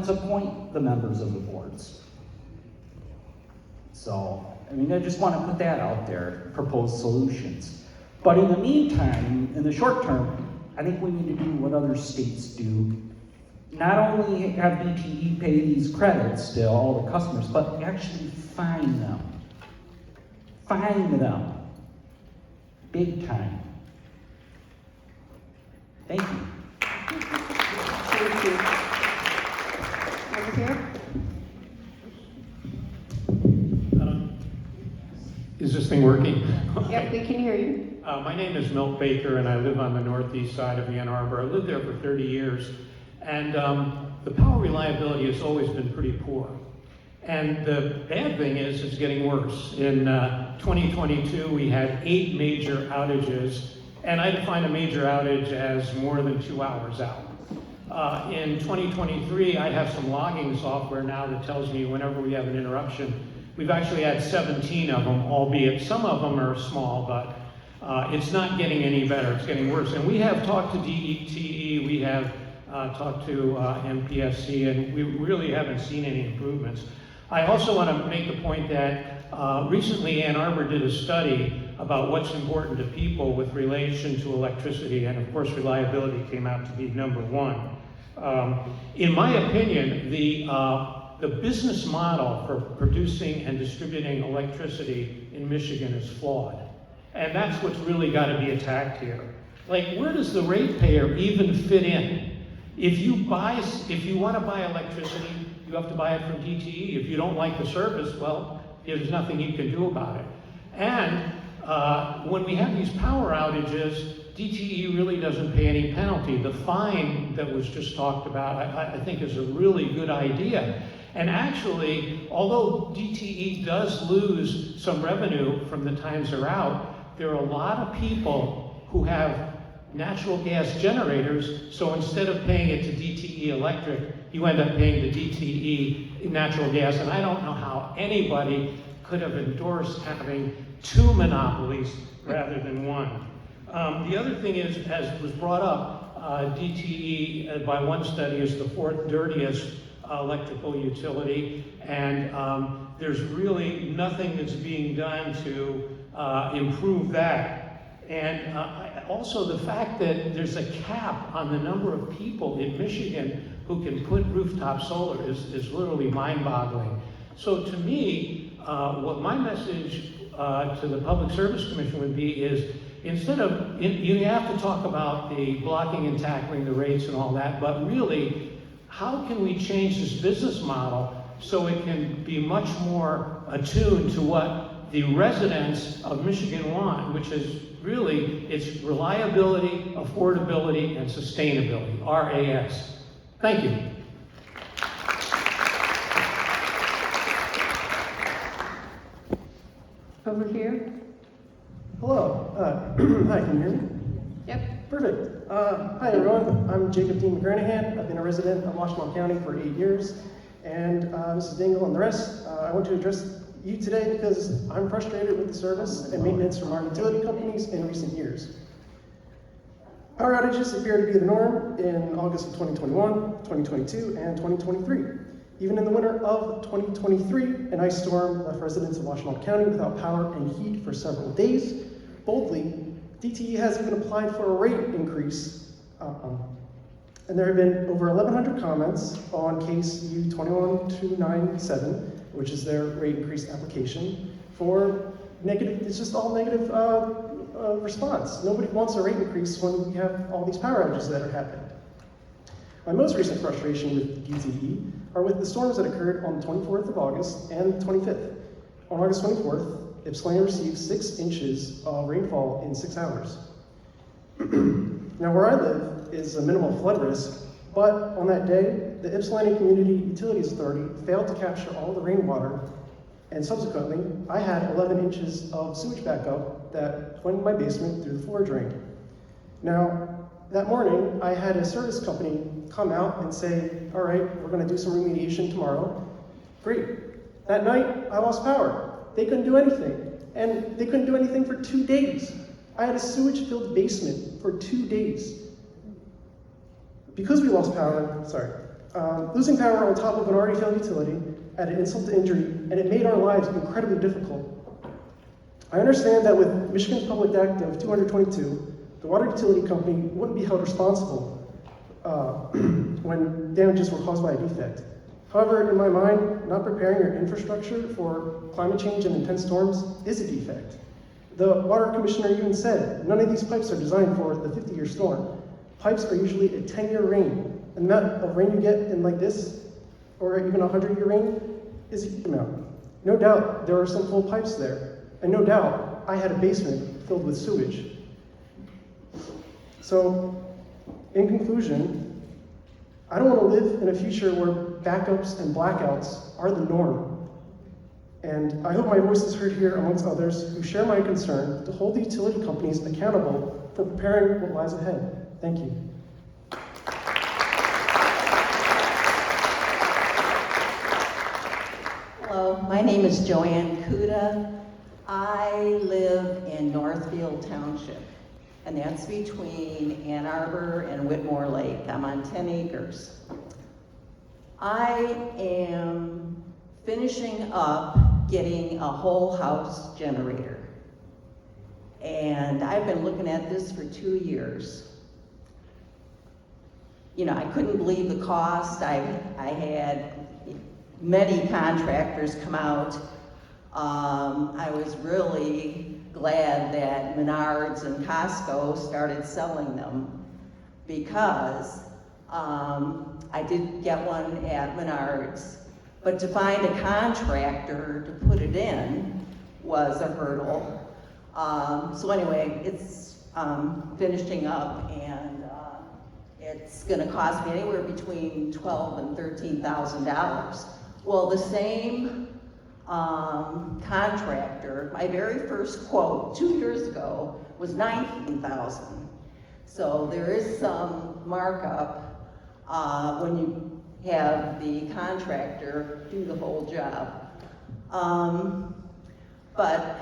townships appoint the members of the boards. So, I mean, I just want to put that out there, propose solutions. But in the meantime, in the short term, I think we need to do what other states do. Not only have DTE pay these credits to all the customers, but actually fine them. Fine them. Big time. Thank you. Thank you. Over here. Is this thing working? Yep, we can hear you. My name is Milt Baker, and I live on the northeast side of Ann Arbor. I lived there for 30 years, and the power reliability has always been pretty poor. And the bad thing is, it's getting worse. In 2022, we had 8 major outages, and I define a major outage as more than 2 hours out. In 2023, I have some logging software now that tells me whenever we have an interruption. We've actually had 17 of them, albeit some of them are small, but it's not getting any better, it's getting worse. And we have talked to DTE, we have talked to MPSC, and we really haven't seen any improvements. I also want to make the point that recently Ann Arbor did a study about what's important to people with relation to electricity, and of course reliability came out to be number 1. In my opinion, the business model for producing and distributing electricity in Michigan is flawed. And that's what's really got to be attacked here. Like, where does the ratepayer even fit in? If you want to buy electricity, you have to buy it from DTE. If you don't like the service, well, there's nothing you can do about it. And when we have these power outages, DTE really doesn't pay any penalty. The fine that was just talked about, I think is a really good idea. And actually, although DTE does lose some revenue from the times they're out, there are a lot of people who have natural gas generators, so instead of paying it to DTE Electric, you end up paying to DTE natural gas, and I don't know how anybody could have endorsed having 2 monopolies rather than 1. The other thing is, as was brought up, DTE, by one study, is the 4th dirtiest electrical utility, and there's really nothing that's being done to improve that. And also the fact that there's a cap on the number of people in Michigan who can put rooftop solar is literally mind-boggling. So to me, what my message to the Public Service Commission would be is, instead of, you have to talk about the blocking and tackling the rates and all that, but really, how can we change this business model so it can be much more attuned to what the residents of Michigan want, which is really, it's reliability, affordability, and sustainability, RAS. Thank you. Over here. Hello. Hi, can you hear me? Yep. Perfect. Hi, everyone. I'm Jacob Dean McGranahan. I've been a resident of Washington County for 8 years. And Mrs. Dingell and the rest, I want to address you today because I'm frustrated with the service and maintenance from our utility companies in recent years. Power outages appear to be the norm in August of 2021, 2022, and 2023. Even in the winter of 2023, an ice storm left residents of Washington County without power and heat for several days. Boldly, DTE has even applied for a rate increase, and there have been over 1,100 comments on case U21297, which is their rate increase application, for negative, it's just all negative response. Nobody wants a rate increase when we have all these power outages that are happening. My most recent frustration with DTE are with the storms that occurred on the 24th of August and 25th. On August 24th, Ypsilanti received 6 inches of rainfall in 6 hours. Now, where I live is a minimal flood risk, but on that day, the Ypsilanti Community Utilities Authority failed to capture all the rainwater, and subsequently, I had 11 inches of sewage backup that went in my basement through the floor drain. Now, that morning, I had a service company come out and say, all right, we're gonna do some remediation tomorrow. Great. That night, I lost power. They couldn't do anything, and they couldn't do anything for 2 days. I had a sewage-filled basement for 2 days. Because we lost power, Losing power on top of an already failed utility added insult to injury, and it made our lives incredibly difficult. I understand that with Michigan's Public Act of 222, the water utility company wouldn't be held responsible when damages were caused by a defect. However, in my mind, not preparing your infrastructure for climate change and intense storms is a defect. The water commissioner even said, none of these pipes are designed for the 50-year storm. Pipes are usually a 10-year rain. And the amount of rain you get in like this, or even a 100-year rain, is a huge amount. No doubt there are some full pipes there. And no doubt I had a basement filled with sewage. So, in conclusion, I don't want to live in a future where backups and blackouts are the norm. And I hope my voice is heard here amongst others who share my concern to hold the utility companies accountable for preparing what lies ahead. Thank you. Hello, my name is Joanne Kuda. I live in Northfield Township, and that's between Ann Arbor and Whitmore Lake. I'm on 10 acres. I am finishing up getting a whole house generator. And I've been looking at this for 2 years. You know, I couldn't believe the cost. I had many contractors come out. I was really glad that Menards and Costco started selling them because I did get one at Menards, but to find a contractor to put it in was a hurdle. So anyway, it's finishing up, and it's going to cost me anywhere between $12,000 and $13,000. Well, the same contractor, my very first quote 2 years ago was $19,000. So there is some markup when you have the contractor do the whole job. But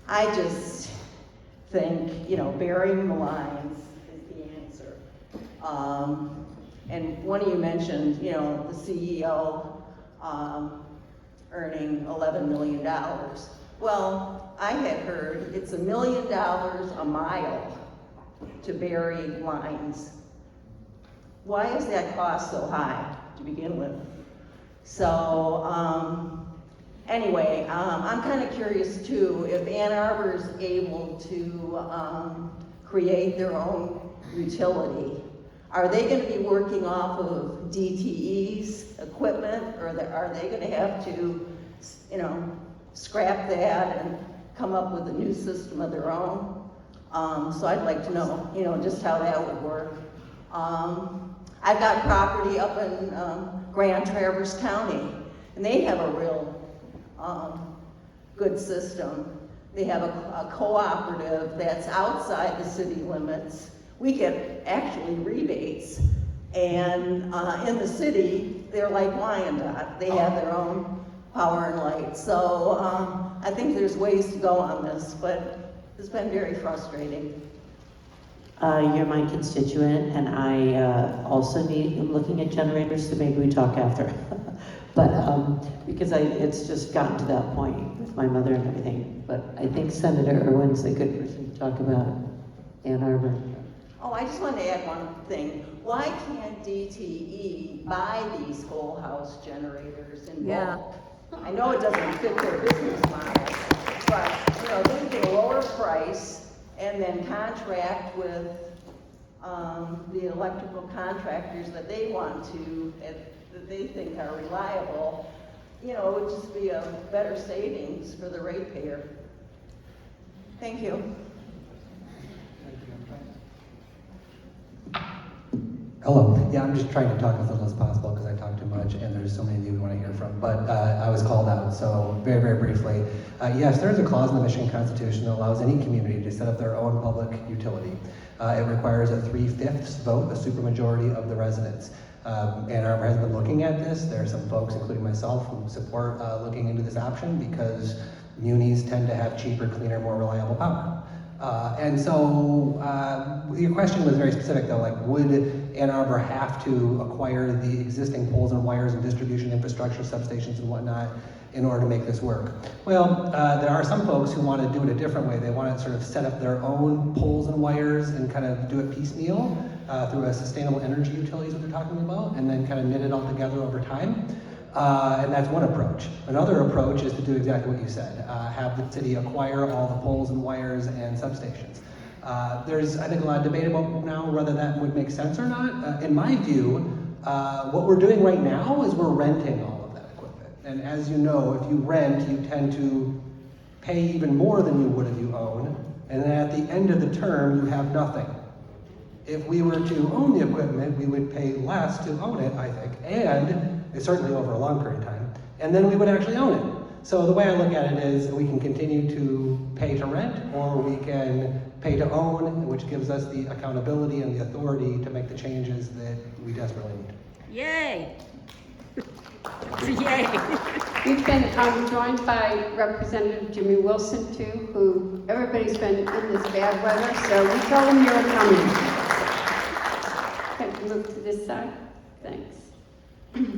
I just think, you know, burying the lines is the answer. And one of you mentioned, you know, the CEO earning $11 million. Well, I had heard it's $1 million a mile to bury lines. Why is that cost so high to begin with? So anyway, I'm kind of curious too, if Ann Arbor is able to create their own utility, are they going to be working off of DTE's equipment, or are they going to have to, you know, scrap that and come up with a new system of their own? So I'd like to know, you know, just how that would work. I've got property up in Grand Traverse County, and they have a real good system. They have a cooperative that's outside the city limits. We get actually rebates, and in the city, they're like Wyandotte. They have their own power and light. So I think there's ways to go on this, but it's been very frustrating. You're my constituent, and I also am looking at generators, so maybe we talk after. But because it's just gotten to that point with my mother and everything. But I think Senator Irwin's a good person to talk about Ann Arbor. Oh, I just want to add one thing. Why can't DTE buy these whole house generators in bulk? I know it doesn't fit their business model, but you know, they get a lower price and then contract with the electrical contractors that they want to, that they think are reliable. You know, it would just be a better savings for the ratepayer. Thank you. Hello. Yeah, I'm just trying to talk as little as possible because I talk too much and there's so many of you we want to hear from. But I was called out, so very, very briefly. Yes, there is a clause in the Michigan Constitution that allows any community to set up their own public utility. It requires a 3/5 vote, a supermajority of the residents. Ann Arbor has been looking at this. There are some folks, including myself, who support looking into this option because munis tend to have cheaper, cleaner, more reliable power. And so your question was very specific though, like would Ann Arbor have to acquire the existing poles and wires and distribution infrastructure, substations and whatnot, in order to make this work? Well, there are some folks who want to do it a different way. They want to sort of set up their own poles and wires and kind of do it piecemeal through a sustainable energy utility is what they're talking about, and then kind of knit it all together over time. And that's one approach. Another approach is to do exactly what you said, have the city acquire all the poles and wires and substations. There's, I think, a lot of debate about now whether that would make sense or not. In my view, what we're doing right now is we're renting all of that equipment. And as you know, if you rent, you tend to pay even more than you would if you own, and then at the end of the term, you have nothing. If we were to own the equipment, we would pay less to own it, I think, and it's certainly over a long period of time, and then we would actually own it. So the way I look at it is we can continue to pay to rent, or we can pay to own, which gives us the accountability and the authority to make the changes that we desperately need. Yay! Yay! We've been joined by Representative Jimmie Wilson too, who everybody's been in this bad weather, so we told them you were coming. Okay, move to this side. Thanks.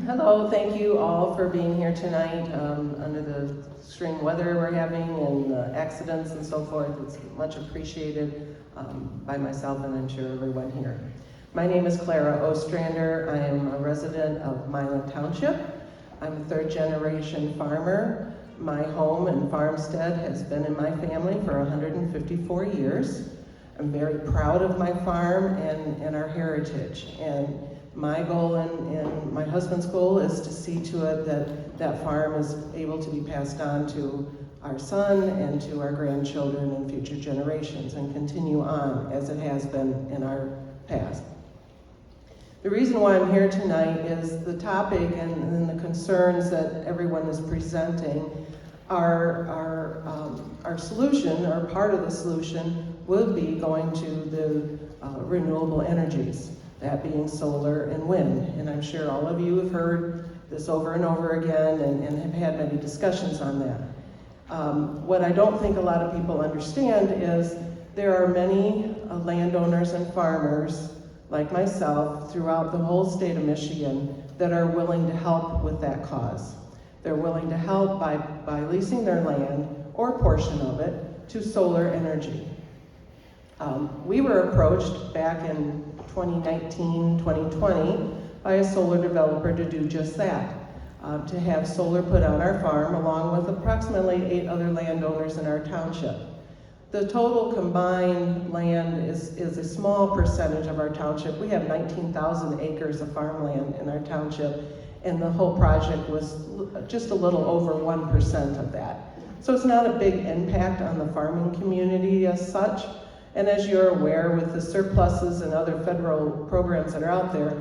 Hello, thank you all for being here tonight under the extreme weather we're having and accidents and so forth. It's much appreciated by myself and I'm sure everyone here. My name is Clara Ostrander. I am a resident of Milan Township. I'm a third generation farmer. My home and farmstead has been in my family for 154 years. I'm very proud of my farm and our heritage. And my goal and my husband's goal is to see to it that that farm is able to be passed on to our son and to our grandchildren and future generations and continue on as it has been in our past. The reason why I'm here tonight is the topic and the concerns that everyone is presenting. Our solution, or part of the solution, would be going to the renewable energies, that being solar and wind. And I'm sure all of you have heard this over and over again and have had many discussions on that. What I don't think a lot of people understand is there are many landowners and farmers like myself throughout the whole state of Michigan that are willing to help with that cause. They're willing to help by leasing their land or a portion of it to solar energy. We were approached back in 2019, 2020 by a solar developer to do just that, to have solar put on our farm along with approximately 8 other landowners in our township. The total combined land is a small percentage of our township. We have 19,000 acres of farmland in our township, and the whole project was just a little over 1% of that. So it's not a big impact on the farming community as such. And as you're aware, with the surpluses and other federal programs that are out there,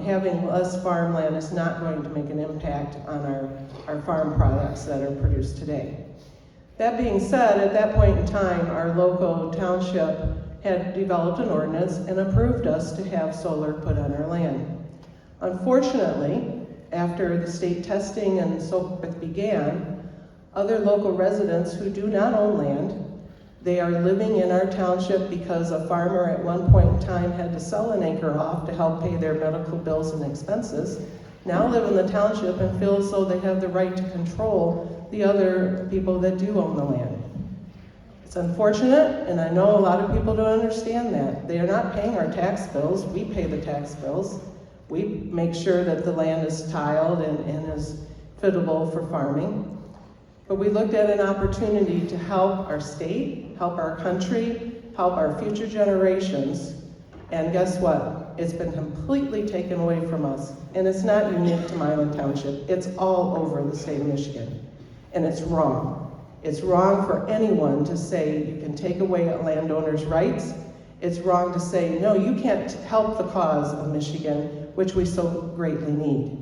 having less farmland is not going to make an impact on our farm products that are produced today. That being said, at that point in time, our local township had developed an ordinance and approved us to have solar put on our land. Unfortunately, after the state testing and so forth began, other local residents who do not own land, they are living in our township because a farmer at one point in time had to sell an acre off to help pay their medical bills and expenses, now live in the township and feel as though they have the right to control the other people that do own the land. It's unfortunate, and I know a lot of people don't understand that. They are not paying our tax bills. We pay the tax bills. We make sure that the land is tiled and is fittable for farming. But we looked at an opportunity to help our state, help our country, help our future generations, and guess what? It's been completely taken away from us, and it's not unique to Milan Township. It's all over the state of Michigan, and it's wrong. It's wrong for anyone to say you can take away a landowner's rights. It's wrong to say, no, you can't help the cause of Michigan, which we so greatly need.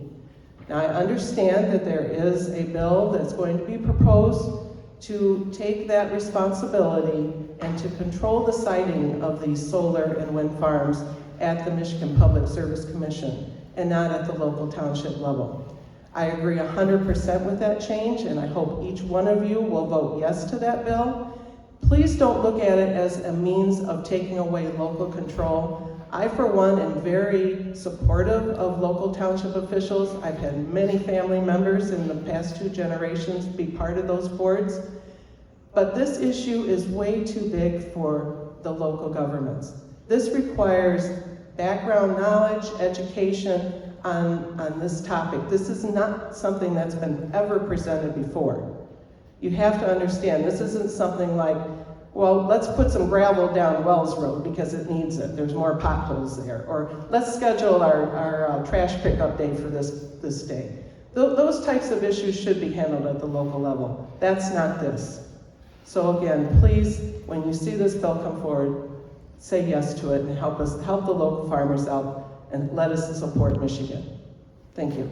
Now, I understand that there is a bill that's going to be proposed to take that responsibility and to control the siting of these solar and wind farms at the Michigan Public Service Commission and not at the local township level. I agree 100% with that change, and I hope each one of you will vote yes to that bill. Please don't look at it as a means of taking away local control. I, for one, am very supportive of local township officials. I've had many family members in the past 2 generations be part of those boards. But this issue is way too big for the local governments. This requires background knowledge, education on this topic. This is not something that's been ever presented before. You have to understand, this isn't something like, well, let's put some gravel down Wells Road because it needs it. There's more potholes there. Or let's schedule our trash pickup day for this day. Those types of issues should be handled at the local level. That's not this. So again, please, when you see this bill come forward, say yes to it and help the local farmers out and let us support Michigan. Thank you.